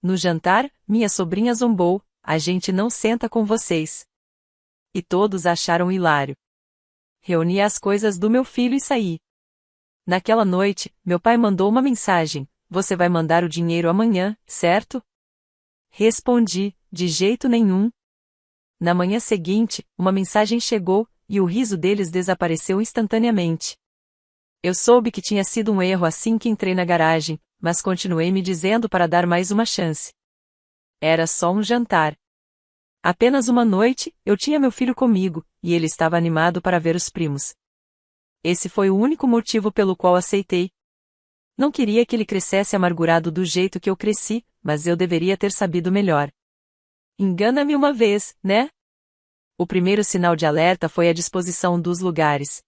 No jantar, minha sobrinha zombou: a gente não senta com vocês. E todos acharam hilário. Reuni as coisas do meu filho e saí. Naquela noite, meu pai mandou uma mensagem: você vai mandar o dinheiro amanhã, certo? Respondi: de jeito nenhum. Na manhã seguinte, uma mensagem chegou, e o riso deles desapareceu instantaneamente. Eu soube que tinha sido um erro assim que entrei na garagem, mas continuei me dizendo para dar mais uma chance. Era só um jantar. Apenas uma noite, eu tinha meu filho comigo, e ele estava animado para ver os primos. Esse foi o único motivo pelo qual aceitei. Não queria que ele crescesse amargurado do jeito que eu cresci, mas eu deveria ter sabido melhor. Engana-me uma vez, né? O primeiro sinal de alerta foi a disposição dos lugares.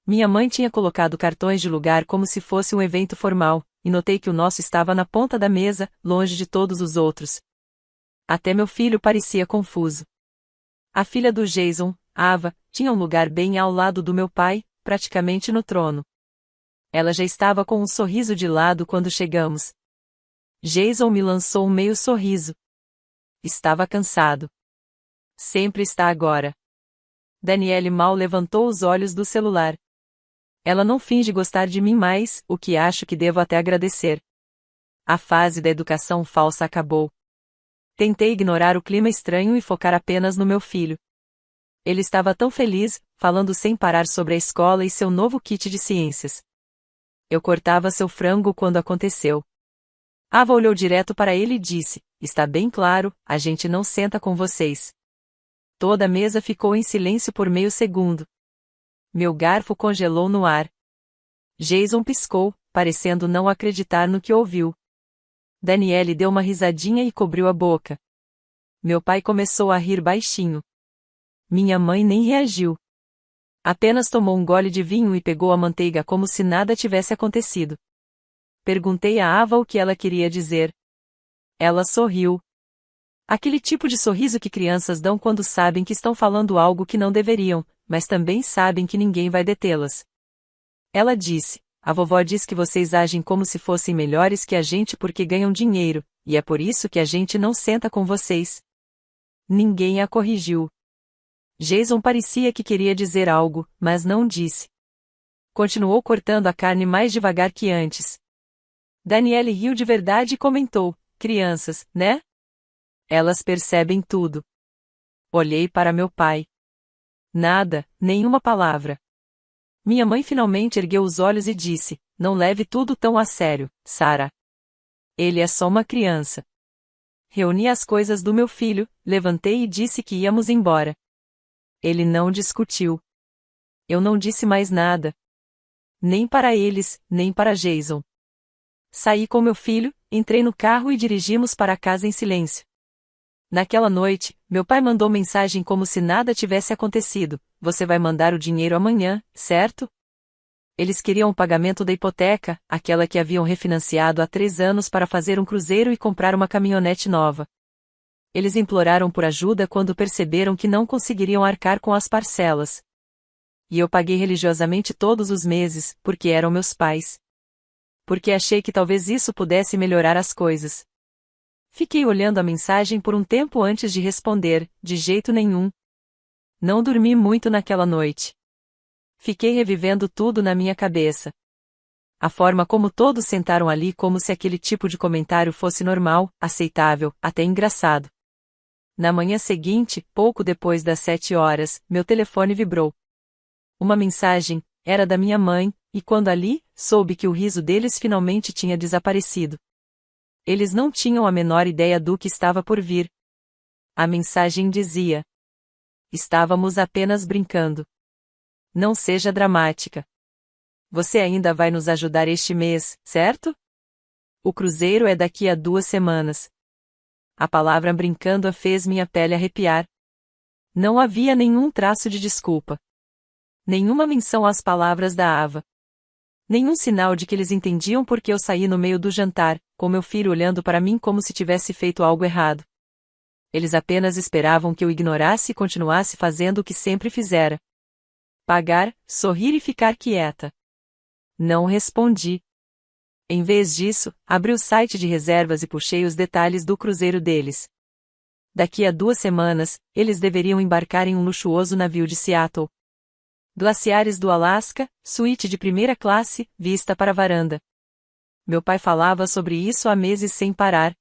Minha mãe tinha colocado cartões de lugar como se fosse um evento formal, e notei que o nosso estava na ponta da mesa, longe de todos os outros. Até meu filho parecia confuso. A filha do Jason, Ava, tinha um lugar bem ao lado do meu pai, praticamente no trono. Ela já estava com um sorriso de lado quando chegamos. Jason me lançou um meio sorriso. Estava cansado. Sempre está agora. Daniele mal levantou os olhos do celular. Ela não finge gostar de mim mais, o que acho que devo até agradecer. A fase da educação falsa acabou. Tentei ignorar o clima estranho e focar apenas no meu filho. Ele estava tão feliz, falando sem parar sobre a escola e seu novo kit de ciências. Eu cortava seu frango quando aconteceu. Ava olhou direto para ele e disse: está bem claro, a gente não senta com vocês. Toda a mesa ficou em silêncio por meio segundo. Meu garfo congelou no ar. Jason piscou, parecendo não acreditar no que ouviu. Daniele deu uma risadinha e cobriu a boca. Meu pai começou a rir baixinho. Minha mãe nem reagiu. Apenas tomou um gole de vinho e pegou a manteiga como se nada tivesse acontecido. Perguntei a Ava o que ela queria dizer. Ela sorriu. Aquele tipo de sorriso que crianças dão quando sabem que estão falando algo que não deveriam, mas também sabem que ninguém vai detê-las. Ela disse: a vovó diz que vocês agem como se fossem melhores que a gente porque ganham dinheiro, e é por isso que a gente não senta com vocês. Ninguém a corrigiu. Jason parecia que queria dizer algo, mas não disse. Continuou cortando a carne mais devagar que antes. Daniele riu de verdade e comentou: crianças, né? Elas percebem tudo. Olhei para meu pai. Nada, nenhuma palavra. Minha mãe finalmente ergueu os olhos e disse: não leve tudo tão a sério, Sarah. Ele é só uma criança. Reuni as coisas do meu filho, levantei e disse que íamos embora. Ele não discutiu. Eu não disse mais nada. Nem para eles, nem para Jason. Saí com meu filho, entrei no carro e dirigimos para casa em silêncio. Naquela noite, meu pai mandou mensagem como se nada tivesse acontecido: você vai mandar o dinheiro amanhã, certo? Eles queriam o pagamento da hipoteca, aquela que haviam refinanciado há 3 anos para fazer um cruzeiro e comprar uma caminhonete nova. Eles imploraram por ajuda quando perceberam que não conseguiriam arcar com as parcelas. E eu paguei religiosamente todos os meses, porque eram meus pais. Porque achei que talvez isso pudesse melhorar as coisas. Fiquei olhando a mensagem por um tempo antes de responder: de jeito nenhum. Não dormi muito naquela noite. Fiquei revivendo tudo na minha cabeça. A forma como todos sentaram ali como se aquele tipo de comentário fosse normal, aceitável, até engraçado. Na manhã seguinte, pouco depois das 7 horas, meu telefone vibrou. Uma mensagem: era da minha mãe, e quando ali, soube que o riso deles finalmente tinha desaparecido. Eles não tinham a menor ideia do que estava por vir. A mensagem dizia: estávamos apenas brincando. Não seja dramática. Você ainda vai nos ajudar este mês, certo? O cruzeiro é daqui a 2 semanas. A palavra brincando fez minha pele arrepiar. Não havia nenhum traço de desculpa. Nenhuma menção às palavras da Ava. Nenhum sinal de que eles entendiam porque eu saí no meio do jantar, com meu filho olhando para mim como se tivesse feito algo errado. Eles apenas esperavam que eu ignorasse e continuasse fazendo o que sempre fizera. Pagar, sorrir e ficar quieta. Não respondi. Em vez disso, abri o site de reservas e puxei os detalhes do cruzeiro deles. Daqui a 2 semanas, eles deveriam embarcar em um luxuoso navio de Seattle. Glaciares do Alasca, suíte de primeira classe, vista para a varanda. Meu pai falava sobre isso há meses sem parar.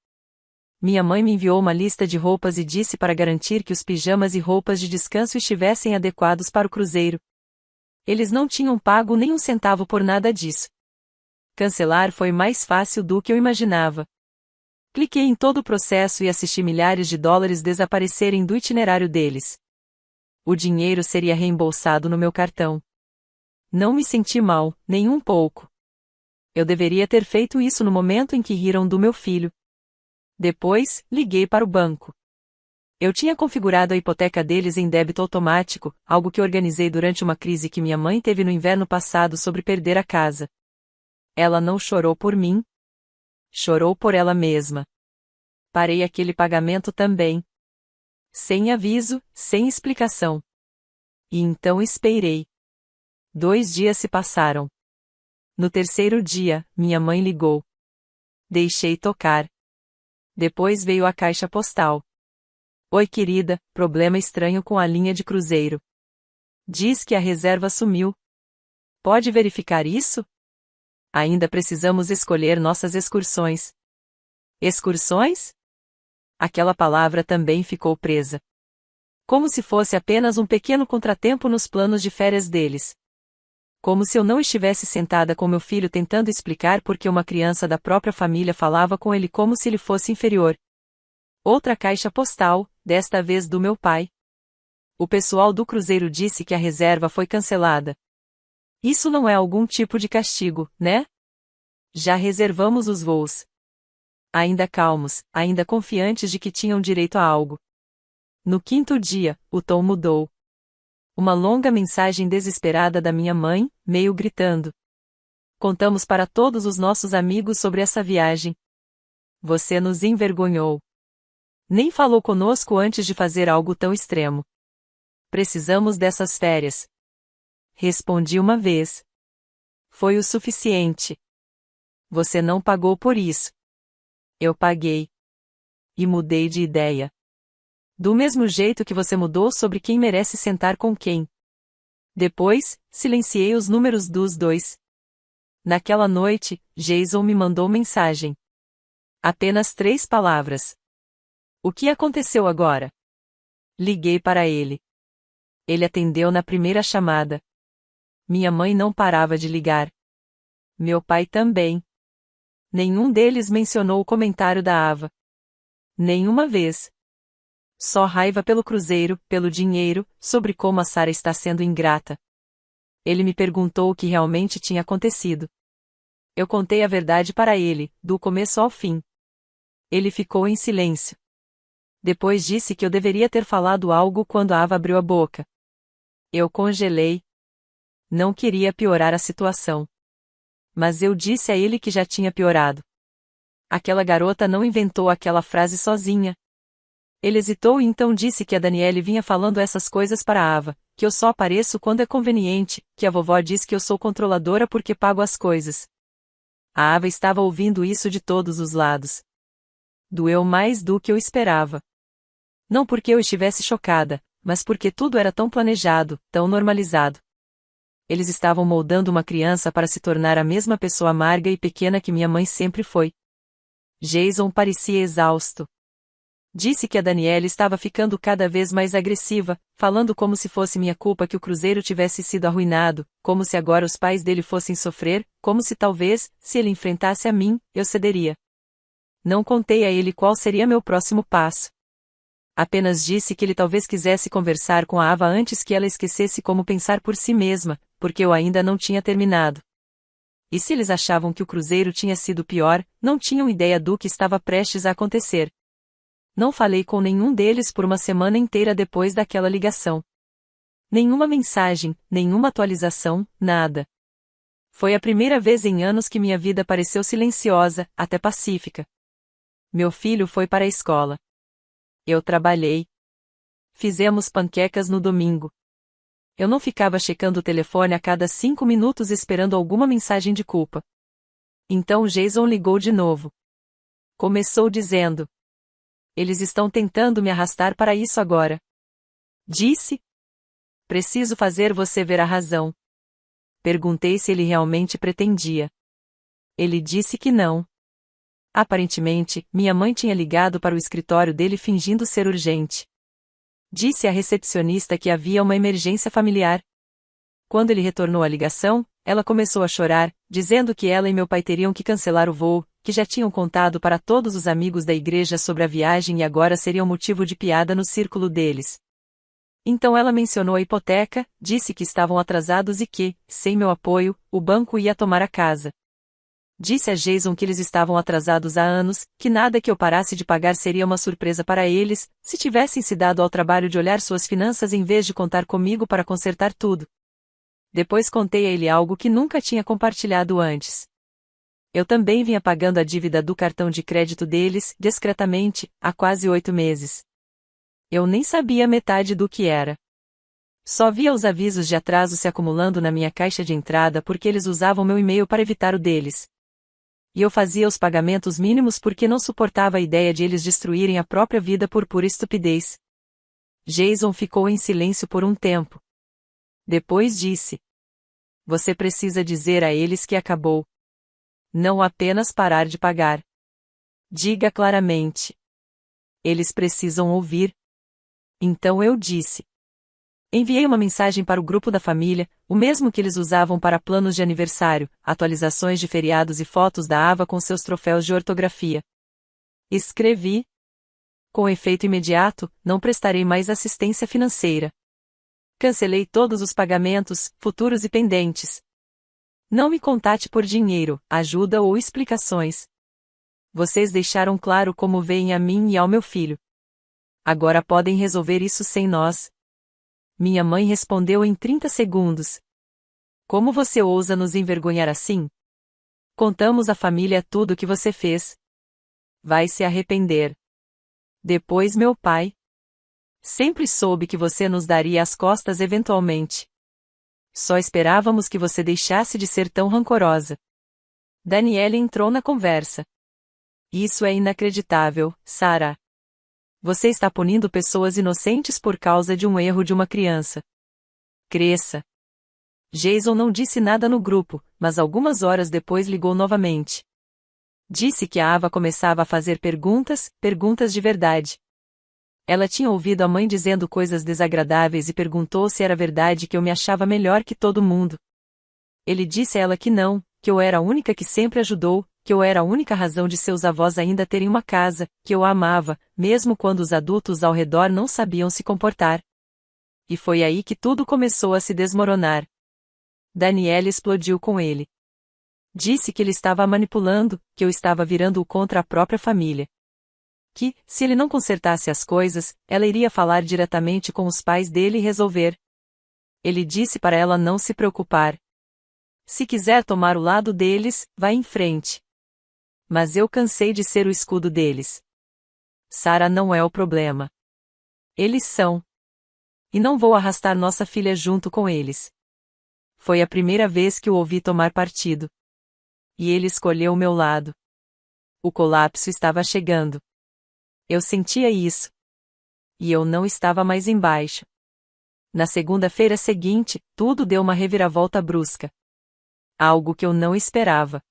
Minha mãe me enviou uma lista de roupas e disse para garantir que os pijamas e roupas de descanso estivessem adequados para o cruzeiro. Eles não tinham pago nem um centavo por nada disso. Cancelar foi mais fácil do que eu imaginava. Cliquei em todo o processo e assisti milhares de dólares desaparecerem do itinerário deles. O dinheiro seria reembolsado no meu cartão. Não me senti mal, nem um pouco. Eu deveria ter feito isso no momento em que riram do meu filho. Depois, liguei para o banco. Eu tinha configurado a hipoteca deles em débito automático, algo que organizei durante uma crise que minha mãe teve no inverno passado sobre perder a casa. Ela não chorou por mim. Chorou por ela mesma. Parei aquele pagamento também. Sem aviso, sem explicação. E então esperei. 2 dias se passaram. No terceiro dia, minha mãe ligou. Deixei tocar. Depois veio a caixa postal. Oi querida, problema estranho com a linha de cruzeiro. Diz que a reserva sumiu. Pode verificar isso? Ainda precisamos escolher nossas excursões. Excursões? Aquela palavra também ficou presa. Como se fosse apenas um pequeno contratempo nos planos de férias deles. Como se eu não estivesse sentada com meu filho tentando explicar por que uma criança da própria família falava com ele como se ele fosse inferior. Outra caixa postal, desta vez do meu pai. O pessoal do cruzeiro disse que a reserva foi cancelada. Isso não é algum tipo de castigo, né? Já reservamos os voos. Ainda calmos, ainda confiantes de que tinham direito a algo. No 5º dia, o tom mudou. Uma longa mensagem desesperada da minha mãe, meio gritando. Contamos para todos os nossos amigos sobre essa viagem. Você nos envergonhou. Nem falou conosco antes de fazer algo tão extremo. Precisamos dessas férias. Respondi uma vez. Foi o suficiente. Você não pagou por isso. Eu paguei. E mudei de ideia. Do mesmo jeito que você mudou sobre quem merece sentar com quem. Depois, silenciei os números dos dois. Naquela noite, Jason me mandou mensagem. Apenas 3 palavras. O que aconteceu agora? Liguei para ele. Ele atendeu na primeira chamada. Minha mãe não parava de ligar. Meu pai também. Nenhum deles mencionou o comentário da Ava. Nenhuma vez. Só raiva pelo cruzeiro, pelo dinheiro, sobre como a Sarah está sendo ingrata. Ele me perguntou o que realmente tinha acontecido. Eu contei a verdade para ele, do começo ao fim. Ele ficou em silêncio. Depois disse que eu deveria ter falado algo quando a Ava abriu a boca. Eu congelei. Não queria piorar a situação. Mas eu disse a ele que já tinha piorado. Aquela garota não inventou aquela frase sozinha. Ele hesitou e então disse que a Danielle vinha falando essas coisas para a Ava, que eu só apareço quando é conveniente, que a vovó diz que eu sou controladora porque pago as coisas. A Ava estava ouvindo isso de todos os lados. Doeu mais do que eu esperava. Não porque eu estivesse chocada, mas porque tudo era tão planejado, tão normalizado. Eles estavam moldando uma criança para se tornar a mesma pessoa amarga e pequena que minha mãe sempre foi. Jason parecia exausto. Disse que a Danielle estava ficando cada vez mais agressiva, falando como se fosse minha culpa que o cruzeiro tivesse sido arruinado, como se agora os pais dele fossem sofrer, como se talvez, se ele enfrentasse a mim, eu cederia. Não contei a ele qual seria meu próximo passo. Apenas disse que ele talvez quisesse conversar com a Ava antes que ela esquecesse como pensar por si mesma, porque eu ainda não tinha terminado. E se eles achavam que o cruzeiro tinha sido pior, não tinham ideia do que estava prestes a acontecer. Não falei com nenhum deles por uma semana inteira depois daquela ligação. Nenhuma mensagem, nenhuma atualização, nada. Foi a primeira vez em anos que minha vida pareceu silenciosa, até pacífica. Meu filho foi para a escola. Eu trabalhei. Fizemos panquecas no domingo. Eu não ficava checando o telefone a cada 5 minutos esperando alguma mensagem de culpa. Então Jason ligou de novo. Começou dizendo: eles estão tentando me arrastar para isso agora. Disse: preciso fazer você ver a razão. Perguntei se ele realmente pretendia. Ele disse que não. Aparentemente, minha mãe tinha ligado para o escritório dele fingindo ser urgente. Disse à recepcionista que havia uma emergência familiar. Quando ele retornou a ligação, ela começou a chorar, dizendo que ela e meu pai teriam que cancelar o voo, que já tinham contado para todos os amigos da igreja sobre a viagem e agora seriam motivo de piada no círculo deles. Então ela mencionou a hipoteca, disse que estavam atrasados e que, sem meu apoio, o banco ia tomar a casa. Disse a Jason que eles estavam atrasados há anos, que nada que eu parasse de pagar seria uma surpresa para eles, se tivessem se dado ao trabalho de olhar suas finanças em vez de contar comigo para consertar tudo. Depois contei a ele algo que nunca tinha compartilhado antes. Eu também vinha pagando a dívida do cartão de crédito deles, discretamente, há quase 8 meses. Eu nem sabia metade do que era. Só via os avisos de atraso se acumulando na minha caixa de entrada porque eles usavam meu e-mail para evitar o deles. E eu fazia os pagamentos mínimos porque não suportava a ideia de eles destruírem a própria vida por pura estupidez. Jason ficou em silêncio por um tempo. Depois disse: você precisa dizer a eles que acabou. Não apenas parar de pagar. Diga claramente. Eles precisam ouvir. Então eu disse. Enviei uma mensagem para o grupo da família, o mesmo que eles usavam para planos de aniversário, atualizações de feriados e fotos da Ava com seus troféus de ortografia. Escrevi: com efeito imediato, não prestarei mais assistência financeira. Cancelei todos os pagamentos, futuros e pendentes. Não me contate por dinheiro, ajuda ou explicações. Vocês deixaram claro como veem a mim e ao meu filho. Agora podem resolver isso sem nós. Minha mãe respondeu em 30 segundos. Como você ousa nos envergonhar assim? Contamos à família tudo o que você fez. Vai se arrepender. Depois meu pai. Sempre soube que você nos daria as costas eventualmente. Só esperávamos que você deixasse de ser tão rancorosa. Danielle entrou na conversa. Isso é inacreditável, Sarah. Você está punindo pessoas inocentes por causa de um erro de uma criança. Cresça. Jason não disse nada no grupo, mas algumas horas depois ligou novamente. Disse que a Ava começava a fazer perguntas de verdade. Ela tinha ouvido a mãe dizendo coisas desagradáveis e perguntou se era verdade que eu me achava melhor que todo mundo. Ele disse a ela que não, que eu era a única que sempre ajudou, que eu era a única razão de seus avós ainda terem uma casa, que eu a amava, mesmo quando os adultos ao redor não sabiam se comportar. E foi aí que tudo começou a se desmoronar. Danielle explodiu com ele. Disse que ele estava a manipulando, que eu estava virando-o contra a própria família. Que, se ele não consertasse as coisas, ela iria falar diretamente com os pais dele e resolver. Ele disse para ela não se preocupar. Se quiser tomar o lado deles, vá em frente. Mas eu cansei de ser o escudo deles. Sarah não é o problema. Eles são. E não vou arrastar nossa filha junto com eles. Foi a primeira vez que o ouvi tomar partido. E ele escolheu o meu lado. O colapso estava chegando. Eu sentia isso. E eu não estava mais embaixo. Na segunda-feira seguinte, tudo deu uma reviravolta brusca. Algo que eu não esperava.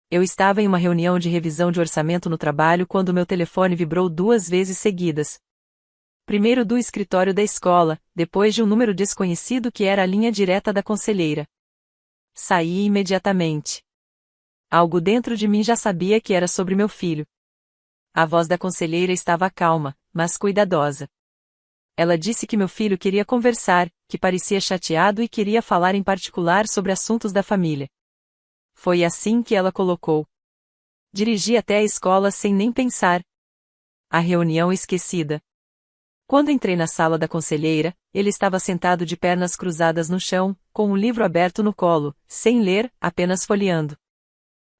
Eu estava em uma reunião de revisão de orçamento no trabalho quando meu telefone vibrou 2 vezes seguidas. Primeiro do escritório da escola, depois de um número desconhecido que era a linha direta da conselheira. Saí imediatamente. Algo dentro de mim já sabia que era sobre meu filho. A voz da conselheira estava calma, mas cuidadosa. Ela disse que meu filho queria conversar, que parecia chateado e queria falar em particular sobre assuntos da família. Foi assim que ela colocou. Dirigi até a escola sem nem pensar. A reunião esquecida. Quando entrei na sala da conselheira, ele estava sentado de pernas cruzadas no chão, com um livro aberto no colo, sem ler, apenas folheando.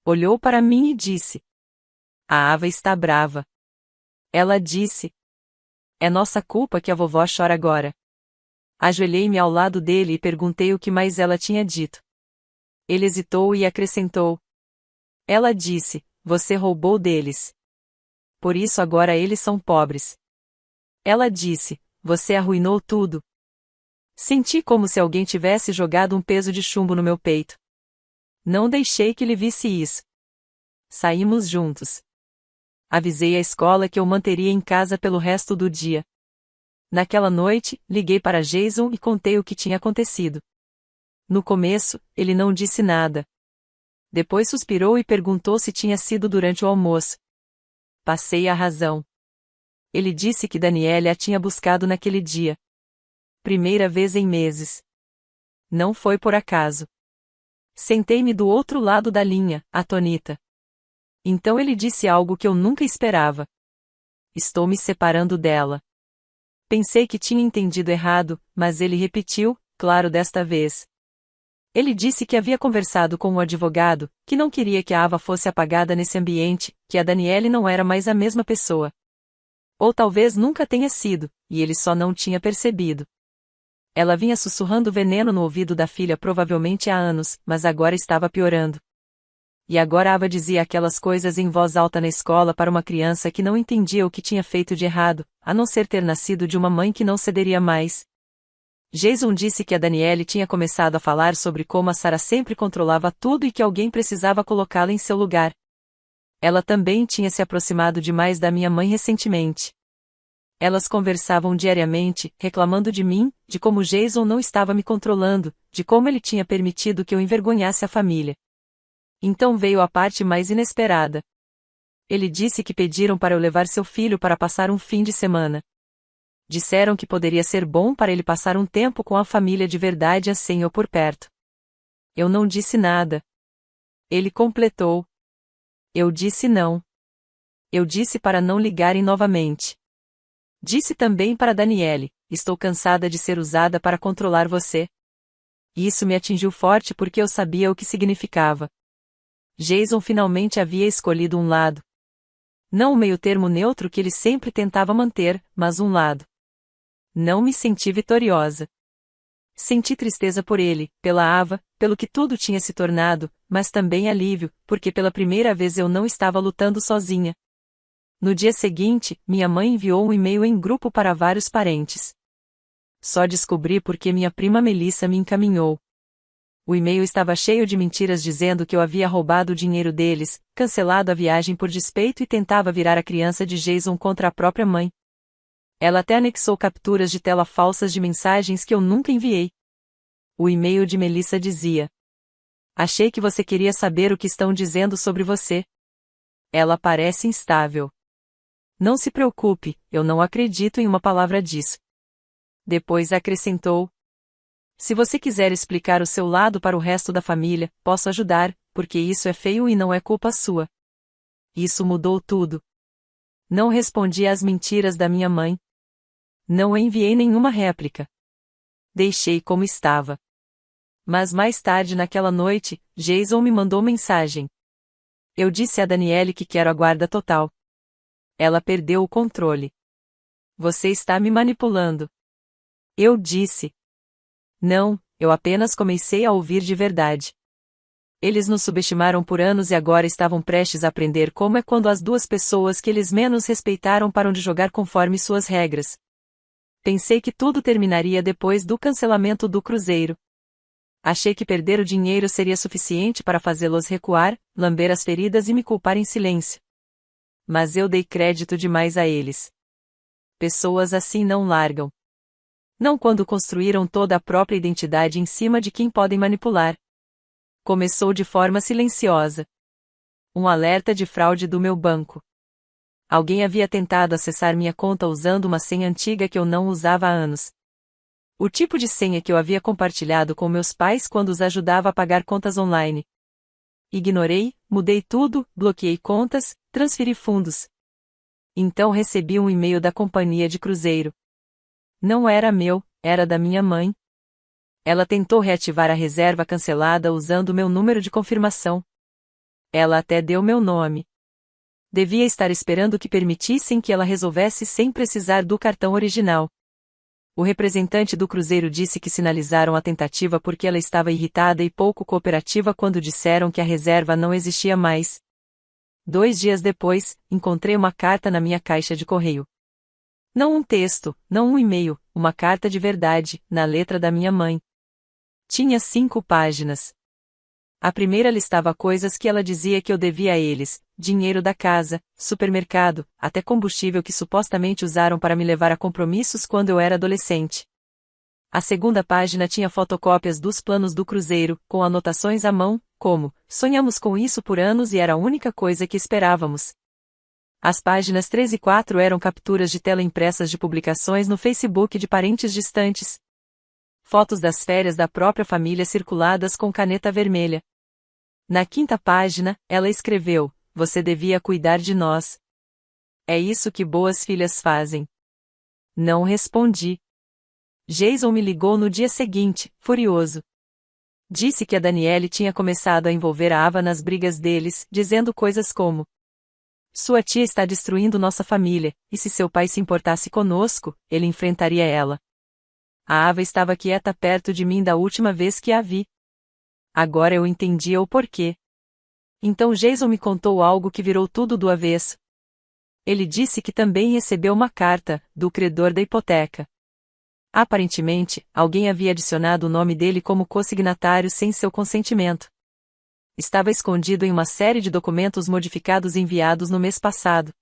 Olhou para mim e disse: a Ava está brava. Ela disse: é nossa culpa que a vovó chora agora. Ajoelhei-me ao lado dele e perguntei o que mais ela tinha dito. Ele hesitou e acrescentou: Ela disse: você roubou deles. Por isso agora eles são pobres. Ela disse: você arruinou tudo. Senti como se alguém tivesse jogado um peso de chumbo no meu peito. Não deixei que ele visse isso. Saímos juntos. Avisei a escola que eu manteria em casa pelo resto do dia. Naquela noite, liguei para Jason e contei o que tinha acontecido. No começo, ele não disse nada. Depois suspirou e perguntou se tinha sido durante o almoço. Passei a razão. Ele disse que Danielle a tinha buscado naquele dia. Primeira vez em meses. Não foi por acaso. Sentei-me do outro lado da linha, atônita. Então ele disse algo que eu nunca esperava. Estou me separando dela. Pensei que tinha entendido errado, mas ele repetiu, claro desta vez. Ele disse que havia conversado com um advogado, que não queria que a Ava fosse apagada nesse ambiente, que a Danielle não era mais a mesma pessoa. Ou talvez nunca tenha sido, e ele só não tinha percebido. Ela vinha sussurrando veneno no ouvido da filha provavelmente há anos, mas agora estava piorando. E agora Ava dizia aquelas coisas em voz alta na escola para uma criança que não entendia o que tinha feito de errado, a não ser ter nascido de uma mãe que não cederia mais. Jason disse que a Danielle tinha começado a falar sobre como a Sarah sempre controlava tudo e que alguém precisava colocá-la em seu lugar. Ela também tinha se aproximado demais da minha mãe recentemente. Elas conversavam diariamente, reclamando de mim, de como Jason não estava me controlando, de como ele tinha permitido que eu envergonhasse a família. Então veio a parte mais inesperada. Ele disse que pediram para eu levar seu filho para passar um fim de semana. Disseram que poderia ser bom para ele passar um tempo com a família de verdade assim eu por perto. Eu não disse nada. Ele completou. Eu disse não. Eu disse para não ligarem novamente. Disse também para Danielle: estou cansada de ser usada para controlar você. Isso me atingiu forte porque eu sabia o que significava. Jason finalmente havia escolhido um lado. Não o meio-termo neutro que ele sempre tentava manter, mas um lado. Não me senti vitoriosa. Senti tristeza por ele, pela Ava, pelo que tudo tinha se tornado, mas também alívio, porque pela primeira vez eu não estava lutando sozinha. No dia seguinte, minha mãe enviou um e-mail em grupo para vários parentes. Só descobri porque minha prima Melissa me encaminhou. O e-mail estava cheio de mentiras dizendo que eu havia roubado o dinheiro deles, cancelado a viagem por despeito e tentava virar a criança de Jason contra a própria mãe. Ela até anexou capturas de tela falsas de mensagens que eu nunca enviei. O e-mail de Melissa dizia: achei que você queria saber o que estão dizendo sobre você. Ela parece instável. Não se preocupe, eu não acredito em uma palavra disso. Depois acrescentou: se você quiser explicar o seu lado para o resto da família, posso ajudar, porque isso é feio e não é culpa sua. Isso mudou tudo. Não respondi às mentiras da minha mãe. Não enviei nenhuma réplica. Deixei como estava. Mas mais tarde naquela noite, Jason me mandou mensagem. Eu disse a Danielle que quero a guarda total. Ela perdeu o controle. Você está me manipulando. Eu disse. Não, eu apenas comecei a ouvir de verdade. Eles nos subestimaram por anos e agora estavam prestes a aprender como é quando as duas pessoas que eles menos respeitaram param de jogar conforme suas regras. Pensei que tudo terminaria depois do cancelamento do cruzeiro. Achei que perder o dinheiro seria suficiente para fazê-los recuar, lamber as feridas e me culpar em silêncio. Mas eu dei crédito demais a eles. Pessoas assim não largam. Não quando construíram toda a própria identidade em cima de quem podem manipular. Começou de forma silenciosa. Um alerta de fraude do meu banco. Alguém havia tentado acessar minha conta usando uma senha antiga que eu não usava há anos. O tipo de senha que eu havia compartilhado com meus pais quando os ajudava a pagar contas online. Ignorei, mudei tudo, bloqueei contas, transferi fundos. Então recebi um e-mail da companhia de cruzeiro. Não era meu, era da minha mãe. Ela tentou reativar a reserva cancelada usando meu número de confirmação. Ela até deu meu nome. Devia estar esperando que permitissem que ela resolvesse sem precisar do cartão original. O representante do cruzeiro disse que sinalizaram a tentativa porque ela estava irritada e pouco cooperativa quando disseram que a reserva não existia mais. 2 dias depois, encontrei uma carta na minha caixa de correio. Não um texto, não um e-mail, uma carta de verdade, na letra da minha mãe. Tinha 5 páginas. A primeira listava coisas que ela dizia que eu devia a eles: dinheiro da casa, supermercado, até combustível que supostamente usaram para me levar a compromissos quando eu era adolescente. A segunda página tinha fotocópias dos planos do cruzeiro, com anotações à mão, como: sonhamos com isso por anos e era a única coisa que esperávamos. As páginas 3 e 4 eram capturas de tela impressas de publicações no Facebook de parentes distantes. Fotos das férias da própria família circuladas com caneta vermelha. Na 5ª página, ela escreveu: você devia cuidar de nós. É isso que boas filhas fazem. Não respondi. Jason me ligou no dia seguinte, furioso. Disse que a Danielle tinha começado a envolver a Ava nas brigas deles, dizendo coisas como: sua tia está destruindo nossa família, e se seu pai se importasse conosco, ele enfrentaria ela. A Ava estava quieta perto de mim da última vez que a vi. Agora eu entendia o porquê. Então Jason me contou algo que virou tudo do avesso. Ele disse que também recebeu uma carta, do credor da hipoteca. Aparentemente, alguém havia adicionado o nome dele como consignatário sem seu consentimento. Estava escondido em uma série de documentos modificados enviados no mês passado.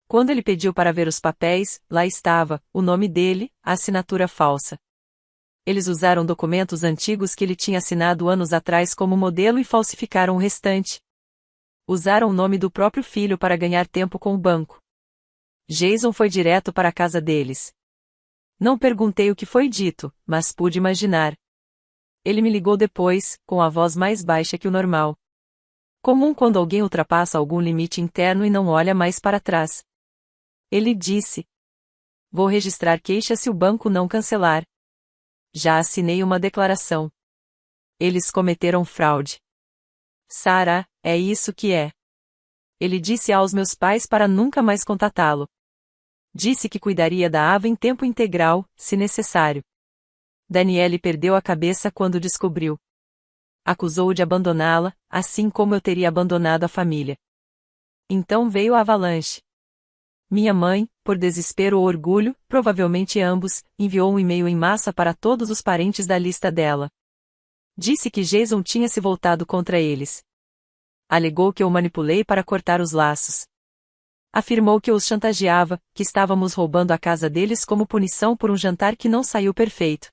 Quando ele pediu para ver os papéis, lá estava, o nome dele, a assinatura falsa. Eles usaram documentos antigos que ele tinha assinado anos atrás como modelo e falsificaram o restante. Usaram o nome do próprio filho para ganhar tempo com o banco. Jason foi direto para a casa deles. Não perguntei o que foi dito, mas pude imaginar. Ele me ligou depois, com a voz mais baixa que o normal. Comum quando alguém ultrapassa algum limite interno e não olha mais para trás. Ele disse: vou registrar queixa se o banco não cancelar. Já assinei uma declaração. Eles cometeram fraude. Sarah, é isso que é. Ele disse aos meus pais para nunca mais contatá-lo. Disse que cuidaria da Ava em tempo integral, se necessário. Danielle perdeu a cabeça quando descobriu. Acusou-o de abandoná-la, assim como eu teria abandonado a família. Então veio a avalanche. Minha mãe, por desespero ou orgulho, provavelmente ambos, enviou um e-mail em massa para todos os parentes da lista dela. Disse que Jason tinha se voltado contra eles. Alegou que eu manipulei para cortar os laços. Afirmou que eu os chantageava, que estávamos roubando a casa deles como punição por um jantar que não saiu perfeito.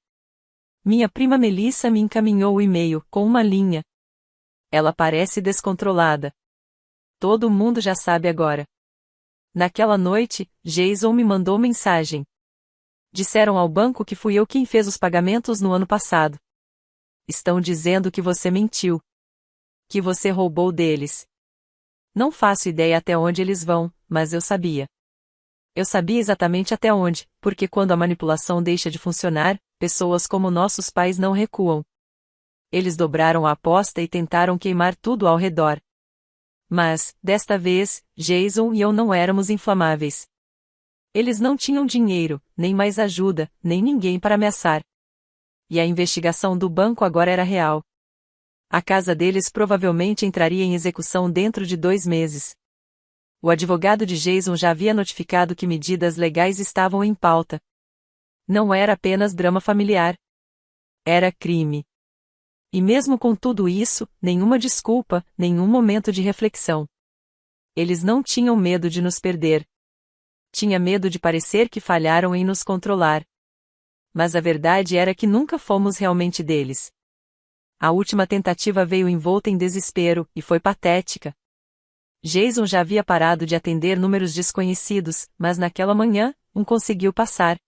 Minha prima Melissa me encaminhou o e-mail, com uma linha. Ela parece descontrolada. Todo mundo já sabe agora. Naquela noite, Jason me mandou mensagem. Disseram ao banco que fui eu quem fez os pagamentos no ano passado. Estão dizendo que você mentiu. Que você roubou deles. Não faço ideia até onde eles vão, mas eu sabia. Eu sabia exatamente até onde, porque quando a manipulação deixa de funcionar, pessoas como nossos pais não recuam. Eles dobraram a aposta e tentaram queimar tudo ao redor. Mas, desta vez, Jason e eu não éramos inflamáveis. Eles não tinham dinheiro, nem mais ajuda, nem ninguém para ameaçar. E a investigação do banco agora era real. A casa deles provavelmente entraria em execução dentro de 2 meses. O advogado de Jason já havia notificado que medidas legais estavam em pauta. Não era apenas drama familiar. Era crime. E mesmo com tudo isso, nenhuma desculpa, nenhum momento de reflexão. Eles não tinham medo de nos perder. Tinha medo de parecer que falharam em nos controlar. Mas a verdade era que nunca fomos realmente deles. A última tentativa veio envolta em desespero, e foi patética. Jason já havia parado de atender números desconhecidos, mas naquela manhã, um conseguiu passar.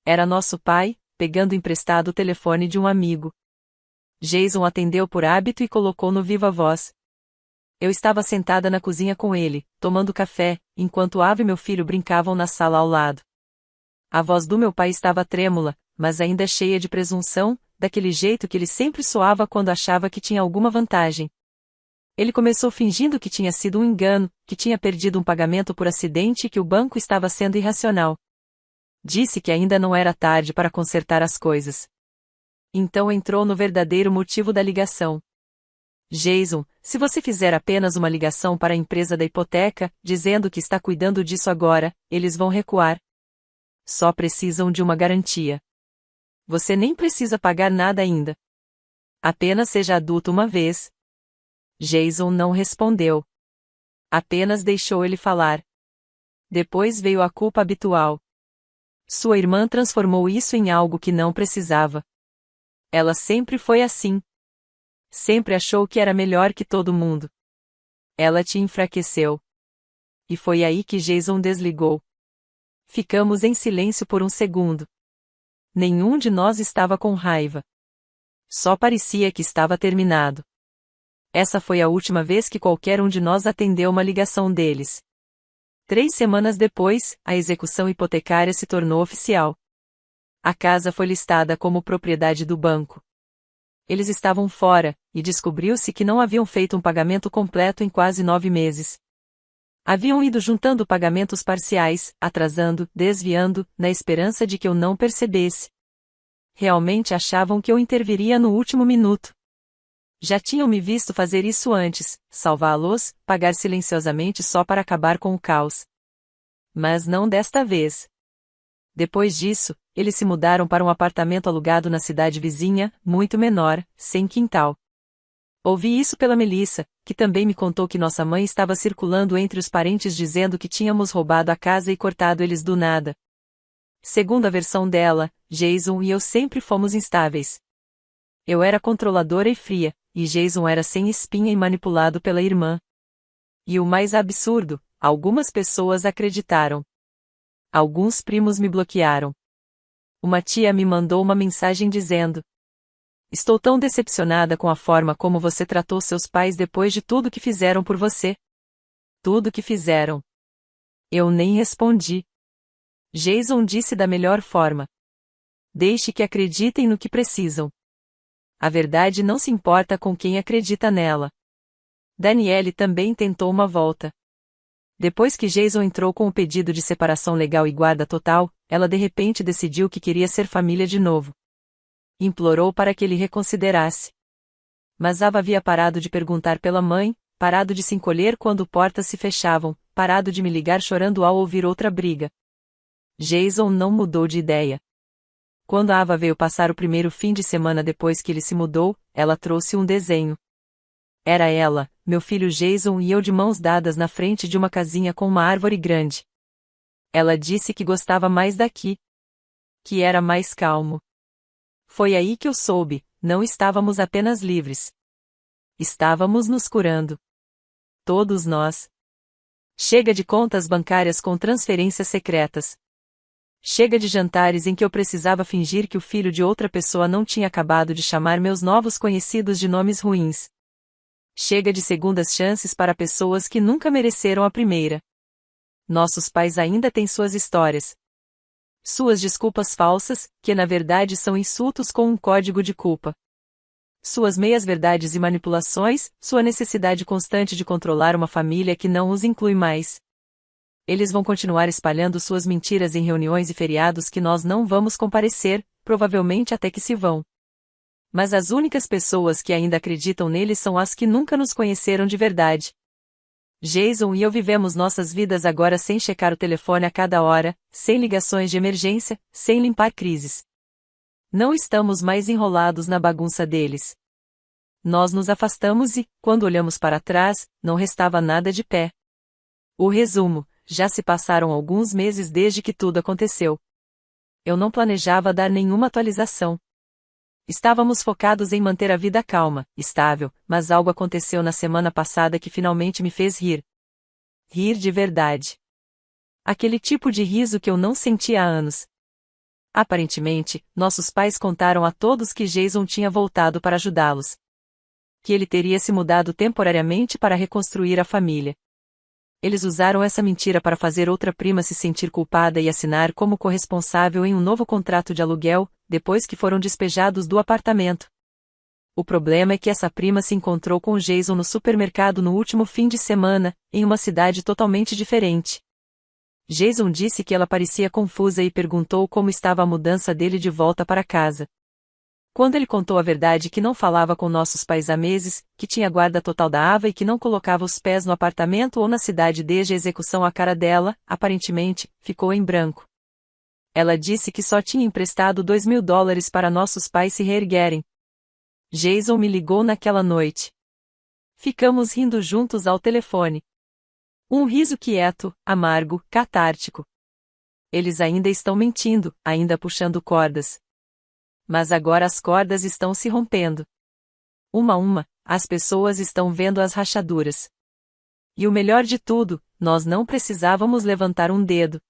Era nosso pai, pegando emprestado o telefone de um amigo. Jason atendeu por hábito e colocou no viva voz. Eu estava sentada na cozinha com ele, tomando café, enquanto Ava e meu filho brincavam na sala ao lado. A voz do meu pai estava trêmula, mas ainda cheia de presunção, daquele jeito que ele sempre soava quando achava que tinha alguma vantagem. Ele começou fingindo que tinha sido um engano, que tinha perdido um pagamento por acidente e que o banco estava sendo irracional. Disse que ainda não era tarde para consertar as coisas. Então entrou no verdadeiro motivo da ligação. Jason, se você fizer apenas uma ligação para a empresa da hipoteca, dizendo que está cuidando disso agora, eles vão recuar. Só precisam de uma garantia. Você nem precisa pagar nada ainda. Apenas seja adulto uma vez. Jason não respondeu. Apenas deixou ele falar. Depois veio a culpa habitual. Sua irmã transformou isso em algo que não precisava. Ela sempre foi assim. Sempre achou que era melhor que todo mundo. Ela te enfraqueceu. E foi aí que Jason desligou. Ficamos em silêncio por um segundo. Nenhum de nós estava com raiva. Só parecia que estava terminado. Essa foi a última vez que qualquer um de nós atendeu uma ligação deles. 3 semanas depois, a execução hipotecária se tornou oficial. A casa foi listada como propriedade do banco. Eles estavam fora, e descobriu-se que não haviam feito um pagamento completo em quase 9 meses. Haviam ido juntando pagamentos parciais, atrasando, desviando, na esperança de que eu não percebesse. Realmente achavam que eu interviria no último minuto. Já tinham me visto fazer isso antes, salvá-los, pagar silenciosamente só para acabar com o caos. Mas não desta vez. Depois disso, eles se mudaram para um apartamento alugado na cidade vizinha, muito menor, sem quintal. Ouvi isso pela Melissa, que também me contou que nossa mãe estava circulando entre os parentes dizendo que tínhamos roubado a casa e cortado eles do nada. Segundo a versão dela, Jason e eu sempre fomos instáveis. Eu era controladora e fria, e Jason era sem espinha e manipulado pela irmã. E o mais absurdo, algumas pessoas acreditaram. Alguns primos me bloquearam. Uma tia me mandou uma mensagem dizendo: "Estou tão decepcionada com a forma como você tratou seus pais depois de tudo que fizeram por você." Tudo que fizeram. Eu nem respondi. Jason disse da melhor forma: "Deixe que acreditem no que precisam. A verdade não se importa com quem acredita nela." Danielle também tentou uma volta. Depois que Jason entrou com o pedido de separação legal e guarda total, ela de repente decidiu que queria ser família de novo. Implorou para que ele reconsiderasse. Mas Ava havia parado de perguntar pela mãe, parado de se encolher quando portas se fechavam, parado de me ligar chorando ao ouvir outra briga. Jason não mudou de ideia. Quando Ava veio passar o primeiro fim de semana depois que ele se mudou, ela trouxe um desenho. Era ela, meu filho Jason e eu de mãos dadas na frente de uma casinha com uma árvore grande. Ela disse que gostava mais daqui. Que era mais calmo. Foi aí que eu soube, não estávamos apenas livres. Estávamos nos curando. Todos nós. Chega de contas bancárias com transferências secretas. Chega de jantares em que eu precisava fingir que o filho de outra pessoa não tinha acabado de chamar meus novos conhecidos de nomes ruins. Chega de segundas chances para pessoas que nunca mereceram a primeira. Nossos pais ainda têm suas histórias. Suas desculpas falsas, que na verdade são insultos com um código de culpa. Suas meias-verdades e manipulações, sua necessidade constante de controlar uma família que não os inclui mais. Eles vão continuar espalhando suas mentiras em reuniões e feriados que nós não vamos comparecer, provavelmente até que se vão. Mas as únicas pessoas que ainda acreditam neles são as que nunca nos conheceram de verdade. Jason e eu vivemos nossas vidas agora sem checar o telefone a cada hora, sem ligações de emergência, sem limpar crises. Não estamos mais enrolados na bagunça deles. Nós nos afastamos e, quando olhamos para trás, não restava nada de pé. O resumo: já se passaram alguns meses desde que tudo aconteceu. Eu não planejava dar nenhuma atualização. Estávamos focados em manter a vida calma, estável, mas algo aconteceu na semana passada que finalmente me fez rir. Rir de verdade. Aquele tipo de riso que eu não sentia há anos. Aparentemente, nossos pais contaram a todos que Jason tinha voltado para ajudá-los. Que ele teria se mudado temporariamente para reconstruir a família. Eles usaram essa mentira para fazer outra prima se sentir culpada e assinar como corresponsável em um novo contrato de aluguel, depois que foram despejados do apartamento. O problema é que essa prima se encontrou com Jason no supermercado no último fim de semana, em uma cidade totalmente diferente. Jason disse que ela parecia confusa e perguntou como estava a mudança dele de volta para casa. Quando ele contou a verdade que não falava com nossos pais há meses, que tinha guarda total da Ava e que não colocava os pés no apartamento ou na cidade desde a execução, a cara dela, aparentemente, ficou em branco. Ela disse que só tinha emprestado $2.000 para nossos pais se reerguerem. Jason me ligou naquela noite. Ficamos rindo juntos ao telefone. Um riso quieto, amargo, catártico. Eles ainda estão mentindo, ainda puxando cordas. Mas agora as cordas estão se rompendo. Uma a uma, as pessoas estão vendo as rachaduras. E o melhor de tudo, nós não precisávamos levantar um dedo.